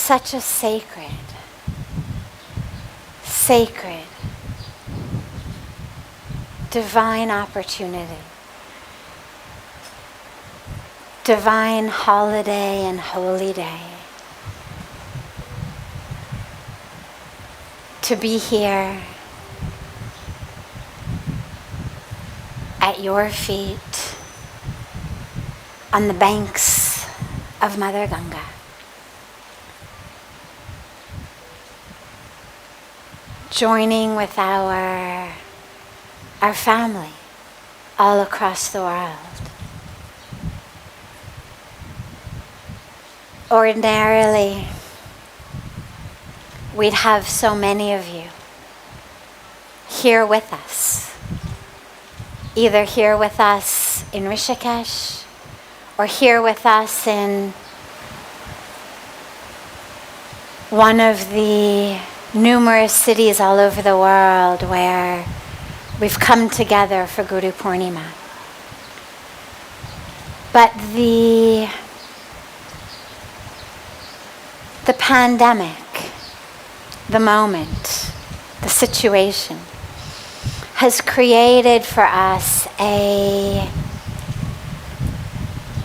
such a sacred, divine opportunity, divine holiday and holy day to be here at your feet on the banks of Mother Ganga. Joining with our family all across the world. Ordinarily, we'd have so many of you here with us, either here with us in Rishikesh or here with us in one of the numerous cities all over the world where we've come together for Guru Purnima. But the pandemic, the moment, the situation has created for us an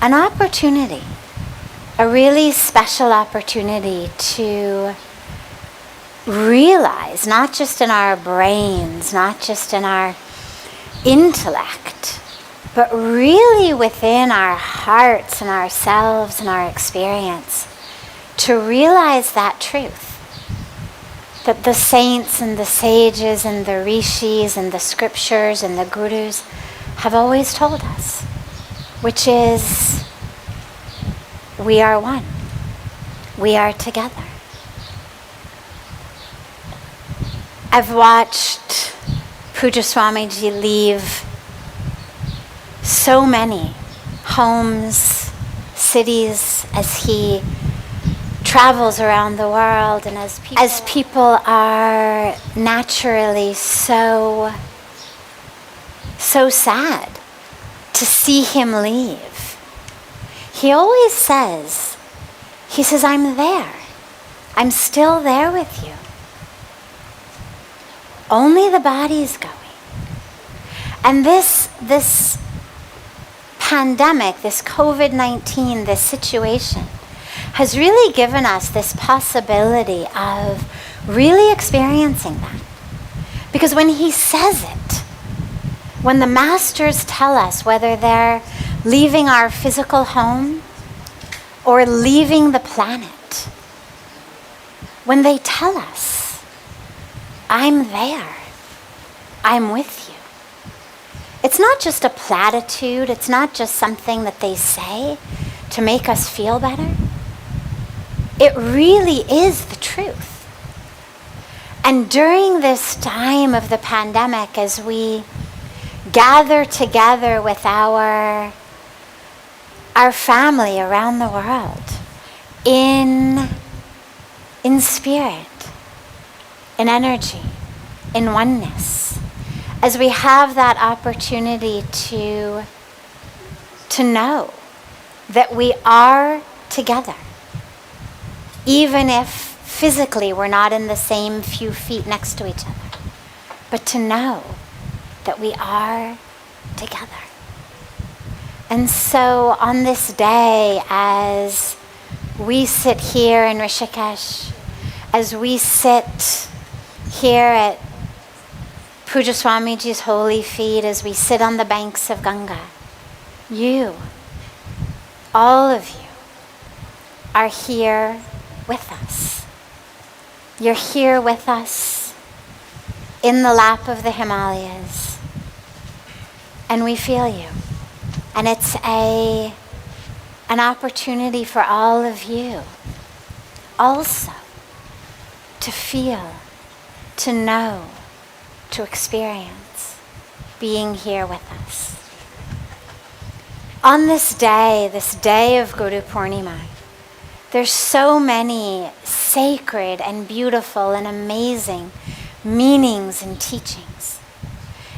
opportunity, a really special opportunity to realize, not just in our brains, not just in our intellect, but really within our hearts and ourselves and our experience, to realize that truth that the saints and the sages and the rishis and the scriptures and the gurus have always told us, which is we are one, we are together. I've watched Puja Swamiji leave so many homes, cities, as he travels around the world, and as people are naturally so sad to see him leave. He always says, I'm there. I'm still there with you. Only the body's going. And this pandemic, this COVID-19, this situation, has really given us this possibility of really experiencing that. Because when he says it, when the masters tell us, whether they're leaving our physical home or leaving the planet, when they tell us, I'm there, I'm with you. It's not just a platitude, it's not just something that they say to make us feel better. It really is the truth. And during this time of the pandemic, as we gather together with our family around the world in spirit, in energy, in oneness, as we have that opportunity to know that we are together, even if physically we're not in the same few feet next to each other, but to know that we are together. And so on this day, as we sit here in Rishikesh, as we sit here at Puja Swamiji's holy feet, as we sit on the banks of Ganga, you, all of you, are here with us. You're here with us in the lap of the Himalayas, and we feel you. And it's an opportunity for all of you also to feel, to know, to experience being here with us. On this day of Guru Purnima, there's so many sacred and beautiful and amazing meanings and teachings.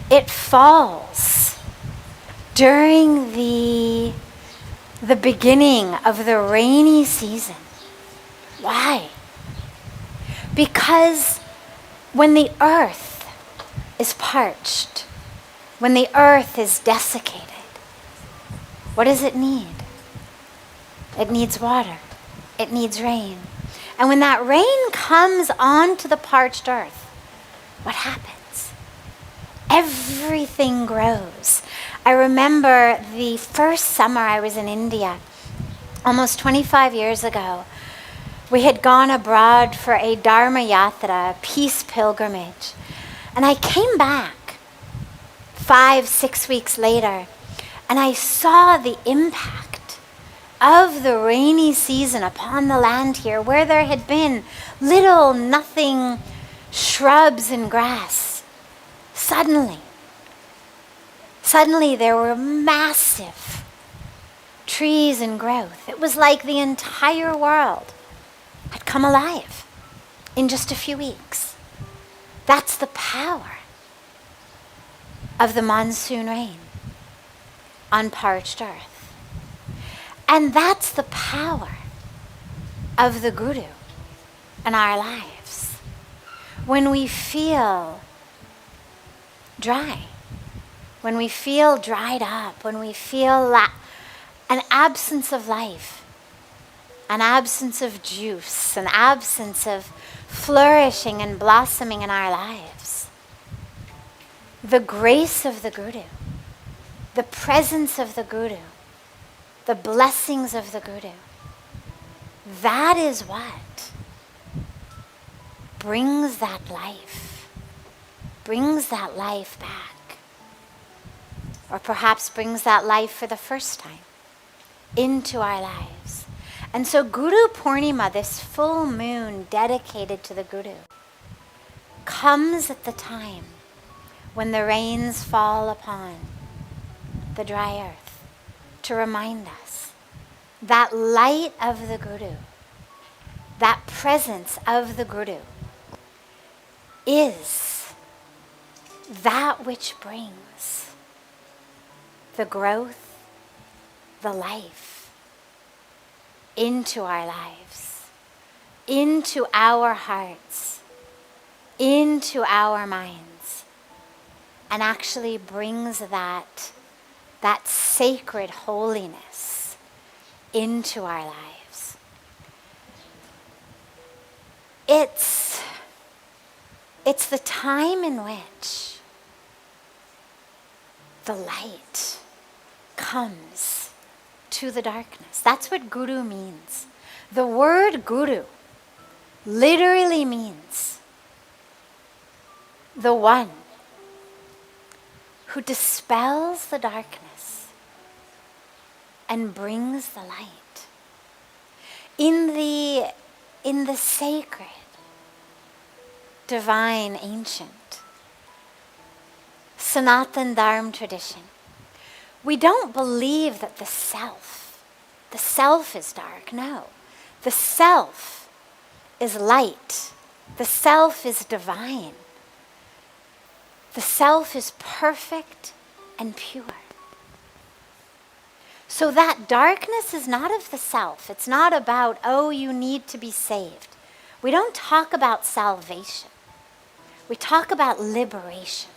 It falls during the beginning of the rainy season, Why? Because when the earth is parched, when the earth is desiccated, what does it need? It needs water. It needs rain. And when that rain comes onto the parched earth, what happens? Everything grows. I remember the first summer I was in India, almost 25 years ago. We had gone abroad for a Dharma Yatra, a peace pilgrimage. And I came back 5-6 weeks later, and I saw the impact of the rainy season upon the land here, where there had been little, nothing shrubs and grass. Suddenly there were massive trees and growth. It was like the entire world had come alive in just a few weeks. That's the power of the monsoon rain on parched earth. And that's the power of the Guru in our lives. When we feel dry, when we feel dried up, when we feel an absence of life, an absence of juice, an absence of flourishing and blossoming in our lives, the grace of the Guru, the presence of the Guru, the blessings of the Guru, that is what brings that life back. Or perhaps brings that life for the first time into our lives. And so Guru Purnima, this full moon dedicated to the Guru, comes at the time when the rains fall upon the dry earth to remind us that light of the Guru, that presence of the Guru, is that which brings the growth, the life into our lives, into our hearts, into our minds, and actually brings that sacred holiness into our lives. It's the time in which the light comes to the darkness. That's what Guru means. The word Guru literally means the one who dispels the darkness and brings the light. In the sacred, divine, ancient, Sanatan Dharma tradition, we don't believe that the self is dark. No. The self is light. The self is divine. The self is perfect and pure. So that darkness is not of the self. It's not about, oh, you need to be saved. We don't talk about salvation. We talk about liberation.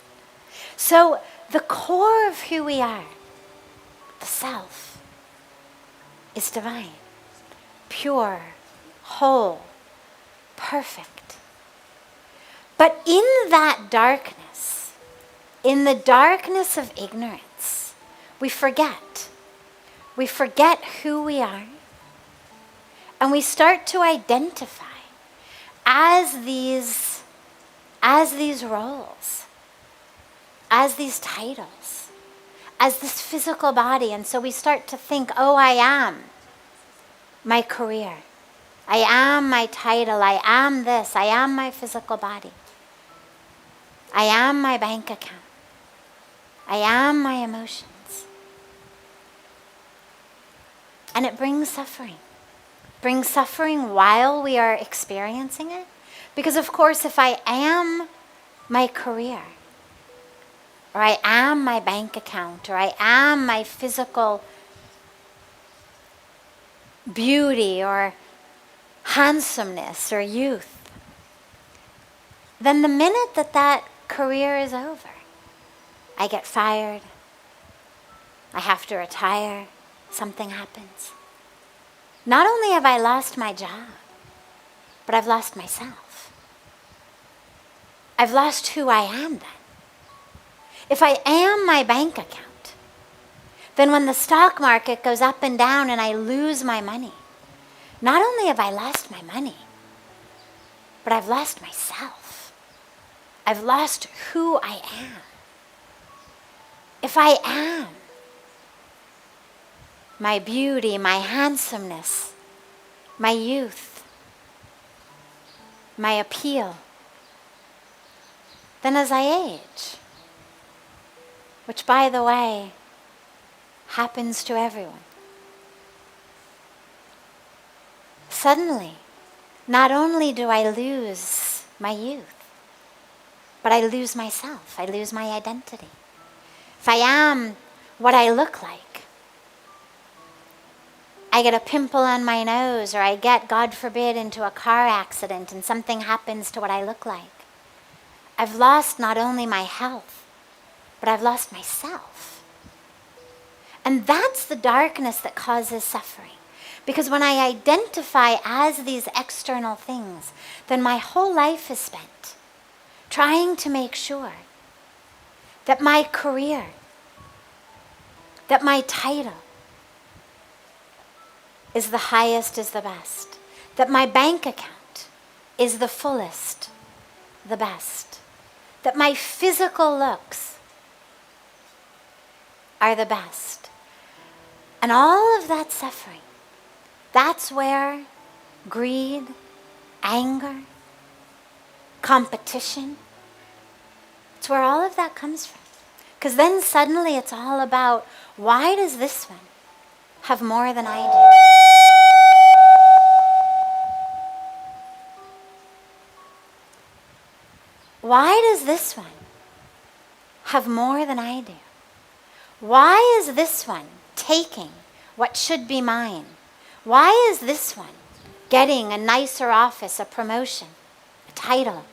So the core of who we are, the self, is divine, pure, whole, perfect. But in that darkness, in the darkness of ignorance, we forget. We forget who we are, and we start to identify as these roles, as these titles, as this physical body. And so we start to think, oh, I am my career. I am my title. I am this. I am my physical body. I am my bank account. I am my emotions. And it brings suffering. Brings suffering while we are experiencing it. Because of course, if I am my career, or I am my bank account, or I am my physical beauty, or handsomeness or youth, then the minute that that career is over, I get fired, I have to retire, something happens. Not only have I lost my job, but I've lost myself. I've lost who I am then. If I am my bank account, then when the stock market goes up and down and I lose my money, not only have I lost my money, but I've lost myself. I've lost who I am. If I am my beauty, my handsomeness, my youth, my appeal, then as I age, which by the way happens to everyone, suddenly, not only do I lose my youth, but I lose myself, I lose my identity. If I am what I look like, I get a pimple on my nose, or I get, God forbid, into a car accident and something happens to what I look like, I've lost not only my health, but I've lost myself. And that's the darkness that causes suffering. Because when I identify as these external things, then my whole life is spent trying to make sure that my career, that my title is the highest, is the best, that my bank account is the fullest, the best, that my physical looks are the best. And all of that suffering, that's where greed, anger, competition, it's where all of that comes from. Because then suddenly it's all about, why does this one have more than I do? Why does this one have more than I do? Why is this one taking what should be mine? Why is this one getting a nicer office, a promotion, a title,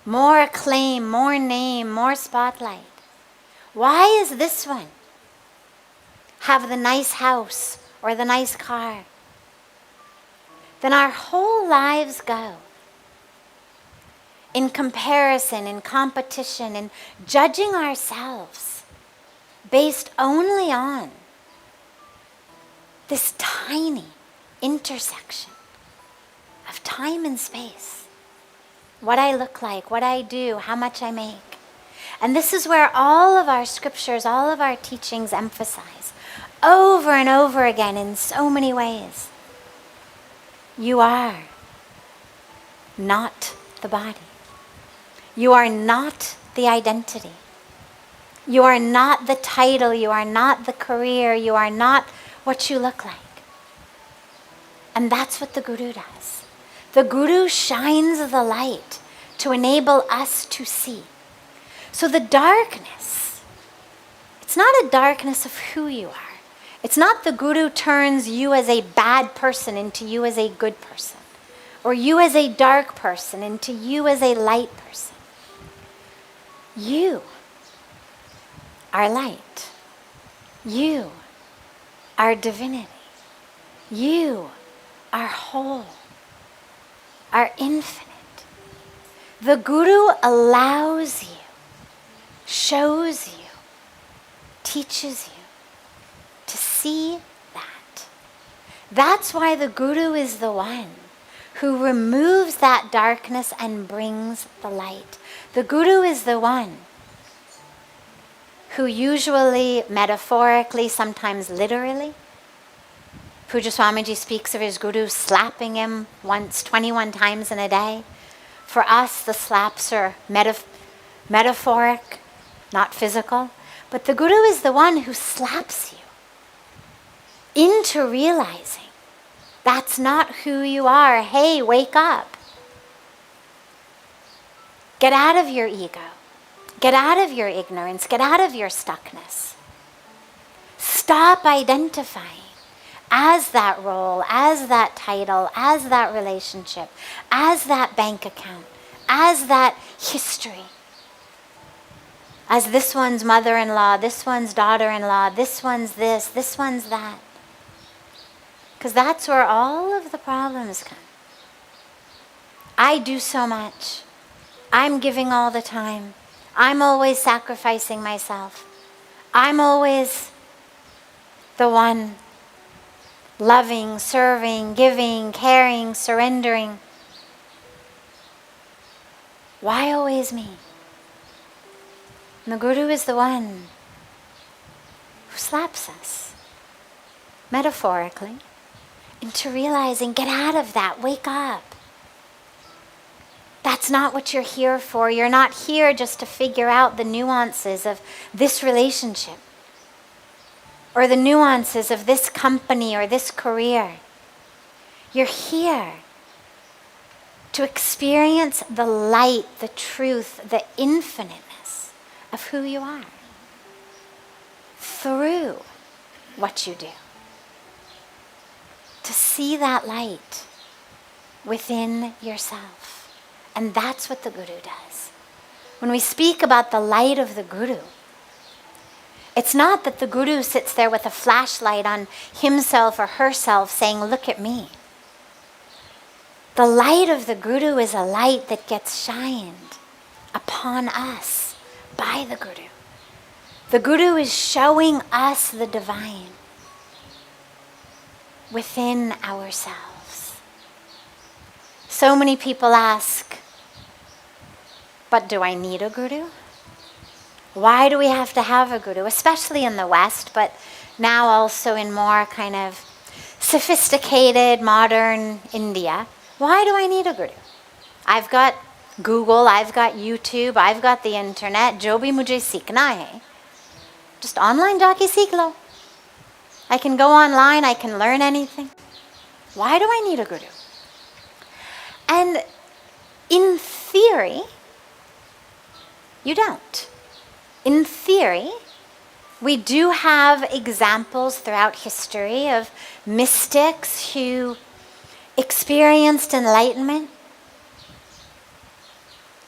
more acclaim, more name, more spotlight? Why is this one have the nice house or the nice car? Then our whole lives go in comparison, in competition, in judging ourselves based only on this tiny intersection of time and space. What I look like, what I do, how much I make. And this is where all of our scriptures, all of our teachings emphasize over and over again in so many ways. You are not the body. You are not the identity. You are not the title. You are not the career. You are not what you look like. And that's what the Guru does. The Guru shines the light to enable us to see. So the darkness, it's not a darkness of who you are. It's not the Guru turns you as a bad person into you as a good person, or you as a dark person into you as a light person. You are light. You are divinity. You are whole, are infinite. The Guru allows you, shows you, teaches you to see that. That's why the Guru is the one who removes that darkness and brings the light. The Guru is the one who usually, metaphorically, sometimes literally, Puja Swamiji speaks of his Guru slapping him once, 21 times in a day. For us, the slaps are metaphoric, not physical. But the Guru is the one who slaps you into realizing that's not who you are. Hey, wake up. Get out of your ego. Get out of your ignorance. Get out of your stuckness. Stop identifying as that role, as that title, as that relationship, as that bank account, as that history, as this one's mother-in-law, this one's daughter-in-law, this one's this one's that. Because that's where all of the problems come. I do so much. I'm giving all the time. I'm always sacrificing myself. I'm always the one loving, serving, giving, caring, surrendering. Why always me? And the Guru is the one who slaps us, metaphorically, into realizing, get out of that, wake up. That's not what you're here for. You're not here just to figure out the nuances of this relationship or the nuances of this company or this career. You're here to experience the light, the truth, the infiniteness of who you are through what you do. To see that light within yourself. And that's what the Guru does. When we speak about the light of the Guru, it's not that the Guru sits there with a flashlight on himself or herself saying, look at me. The light of the Guru is a light that gets shined upon us by the Guru. The Guru is showing us the divine within ourselves. So many people ask, but do I need a Guru? Why do we have to have a Guru? Especially in the West, but now also in more kind of sophisticated, modern India. Why do I need a Guru? I've got Google, I've got YouTube, I've got the internet. Jo bhi mujhe seekhna hai. Just online jaake seekh lo. I can go online, I can learn anything. Why do I need a Guru? And in theory, you don't. In theory, we do have examples throughout history of mystics who experienced enlightenment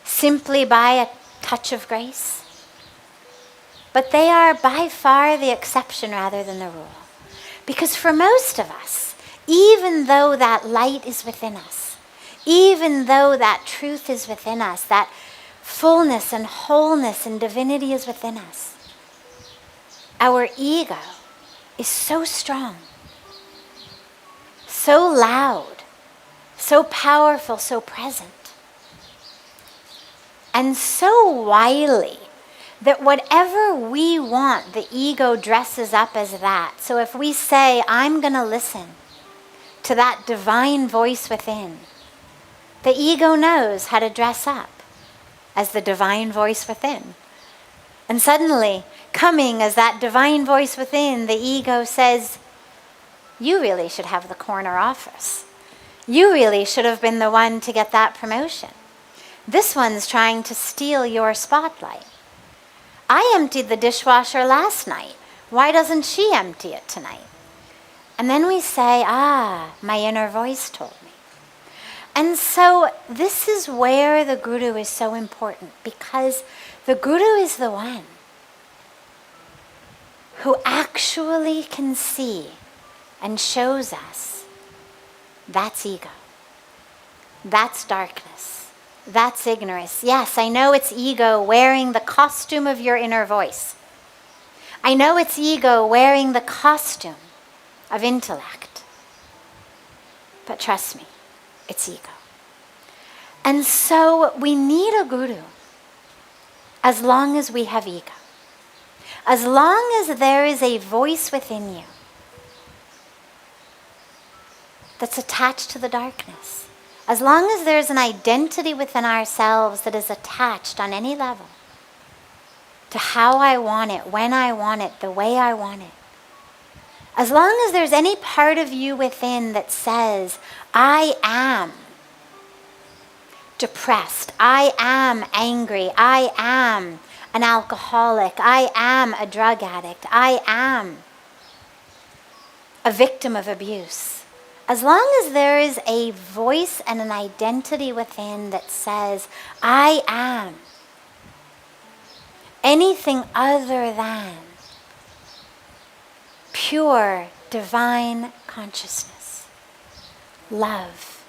simply by a touch of grace. But they are by far the exception rather than the rule. Because for most of us, even though that light is within us, even though that truth is within us, that fullness and wholeness and divinity is within us, our ego is so strong, so loud, so powerful, so present, and so wily that whatever we want, the ego dresses up as that. So if we say, I'm going to listen to that divine voice within, the ego knows how to dress up as the divine voice within. And suddenly, coming as that divine voice within, the ego says, you really should have the corner office. You really should have been the one to get that promotion. This one's trying to steal your spotlight. I emptied the dishwasher last night. Why doesn't she empty it tonight? And then we say, my inner voice told me. And so this is where the Guru is so important, because the Guru is the one who actually can see and shows us that's ego. That's darkness. That's ignorance. Yes, I know it's ego wearing the costume of your inner voice. I know it's ego wearing the costume of intellect. But trust me, it's ego. And so we need a Guru as long as we have ego. As long as there is a voice within you that's attached to the darkness. As long as there's an identity within ourselves that is attached on any level to how I want it, when I want it, the way I want it. As long as there's any part of you within that says, I am depressed, I am angry, I am an alcoholic, I am a drug addict, I am a victim of abuse, as long as there is a voice and an identity within that says, I am anything other than pure divine consciousness, love,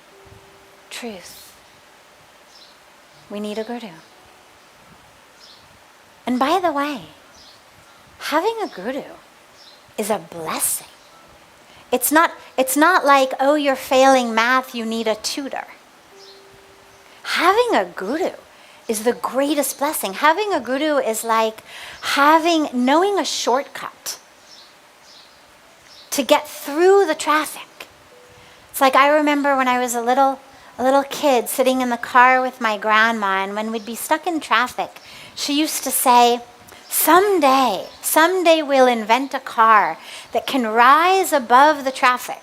truth, we need a guru. And by the way, having a guru is a blessing. It's not like, oh, you're failing math, you need a tutor. Having a guru is the greatest blessing. Having a guru is like knowing a shortcut to get through the traffic. It's like, I remember when I was a little kid sitting in the car with my grandma, and when we'd be stuck in traffic, she used to say, someday we'll invent a car that can rise above the traffic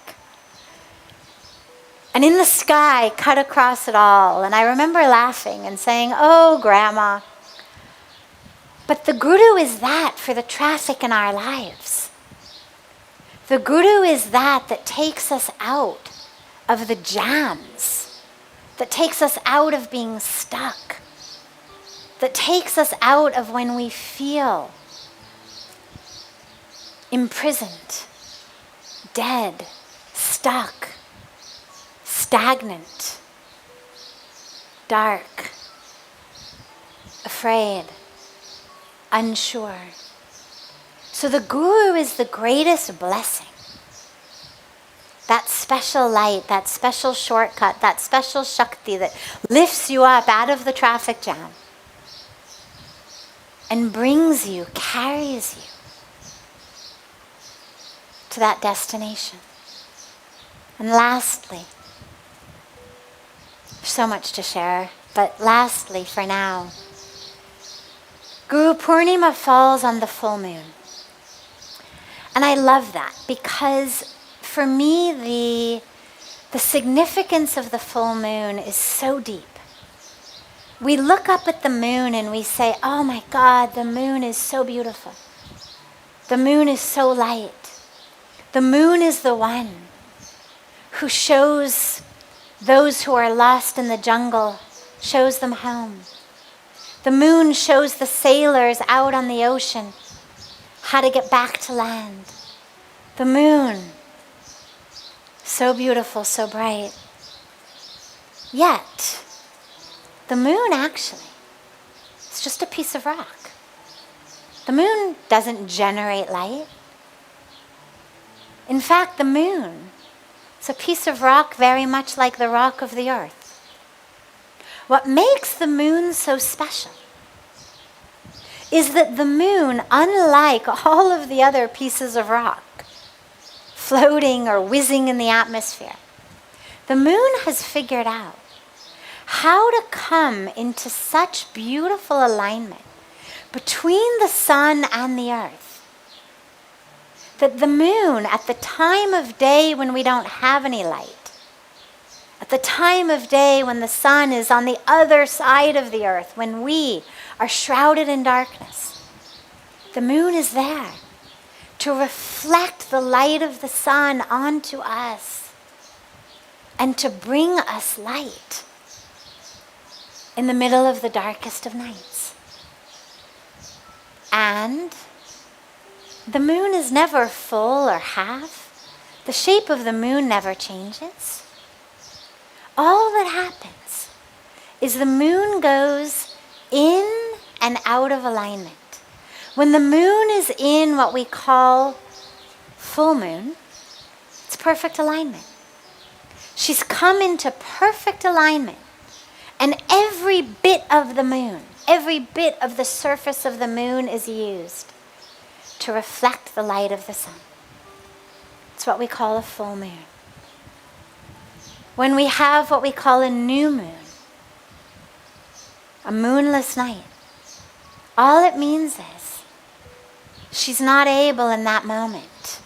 and in the sky cut across it all. And I remember laughing and saying, oh, Grandma. But the guru is that for the traffic in our lives. The guru is that takes us out of the jams, that takes us out of being stuck, that takes us out of when we feel imprisoned, dead, stuck, stagnant, dark, afraid, unsure. So the guru is the greatest blessing. That special light, that special shortcut, that special Shakti that lifts you up out of the traffic jam and brings you, carries you to that destination. And lastly, there's so much to share, but lastly for now, Guru Purnima falls on the full moon. And I love that because for me the significance of the full moon is so deep. We look up at the moon and we say, oh my God, the moon is so beautiful. The moon is so light. The moon is the one who shows those who are lost in the jungle, shows them home. The moon shows the sailors out on the ocean how to get back to land. The moon, so beautiful, so bright. Yet, the moon actually is just a piece of rock. The moon doesn't generate light. In fact, the moon is a piece of rock very much like the rock of the earth. What makes the moon so special is that the moon, unlike all of the other pieces of rock floating or whizzing in the atmosphere, the moon has figured out how to come into such beautiful alignment between the sun and the earth that the moon, at the time of day when we don't have any light, at the time of day when the sun is on the other side of the earth, when we are shrouded in darkness, the moon is there to reflect the light of the sun onto us and to bring us light in the middle of the darkest of nights. And the moon is never full or half. The shape of the moon never changes. All that happens is the moon goes in and out of alignment. When the moon is in what we call full moon, it's perfect alignment. She's come into perfect alignment. And every bit of the moon, every bit of the surface of the moon is used to reflect the light of the sun. It's what we call a full moon. When we have what we call a new moon, a moonless night, all it means is she's not able in that moment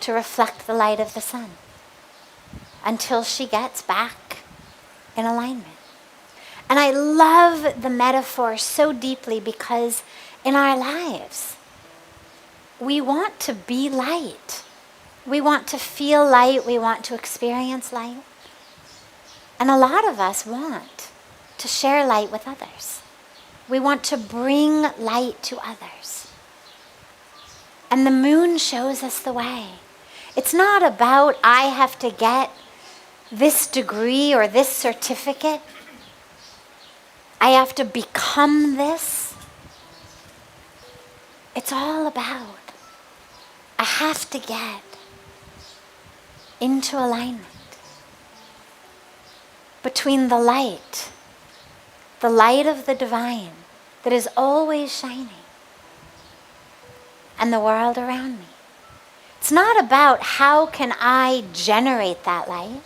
to reflect the light of the sun until she gets back in alignment. And I love the metaphor so deeply because in our lives, we want to be light. We want to feel light, we want to experience light. And a lot of us want to share light with others. We want to bring light to others. And the moon shows us the way. It's not about I have to get this degree or this certificate. I have to become this. It's all about I have to get into alignment between the light of the divine that is always shining, and the world around me. It's not about how can I generate that light.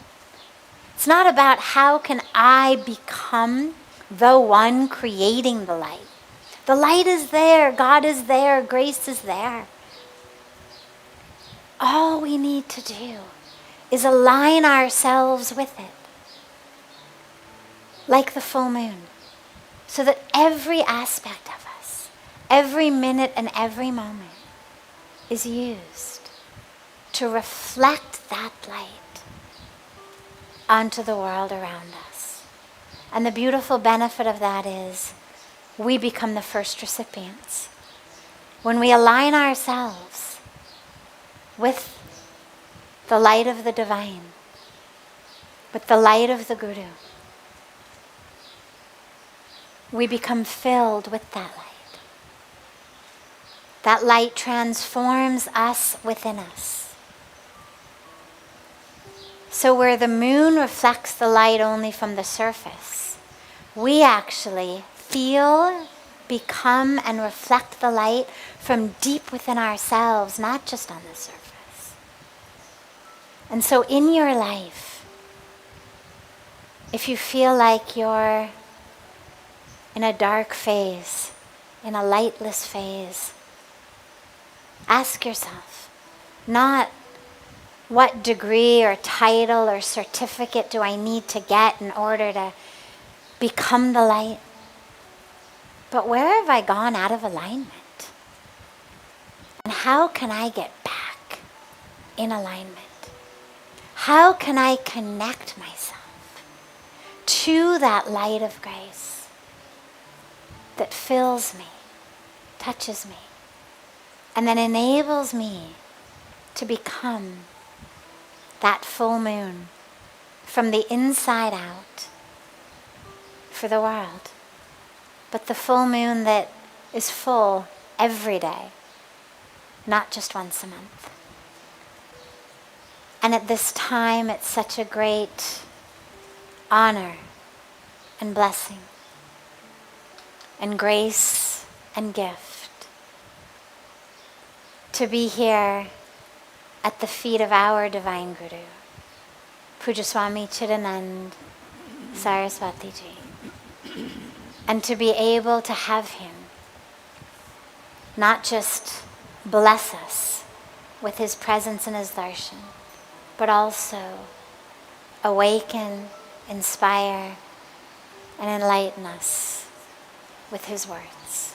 It's not about how can I become the one creating the light. The light is there, God is there, grace is there. All we need to do is align ourselves with it, like the full moon, so that every aspect of us, every minute and every moment is used to reflect that light onto the world around us. And the beautiful benefit of that is we become the first recipients. When we align ourselves with the light of the divine, with the light of the Guru, we become filled with that light. That light transforms us within us. So where the moon reflects the light only from the surface, we actually feel, become, and reflect the light from deep within ourselves, not just on the surface. And so in your life, if you feel like you're in a dark phase, in a lightless phase, ask yourself, not what degree or title or certificate do I need to get in order to become the light, but where have I gone out of alignment? And how can I get back in alignment? How can I connect myself to that light of grace that fills me, touches me, and then enables me to become that full moon from the inside out for the world, but the full moon that is full every day, not just once a month. And at this time, it's such a great honor and blessing and grace and gift to be here at the feet of our Divine Guru, Pujaswami Chidanand Saraswatiji, and to be able to have him not just bless us with his presence and his darshan, but also awaken, inspire, and enlighten us with his words.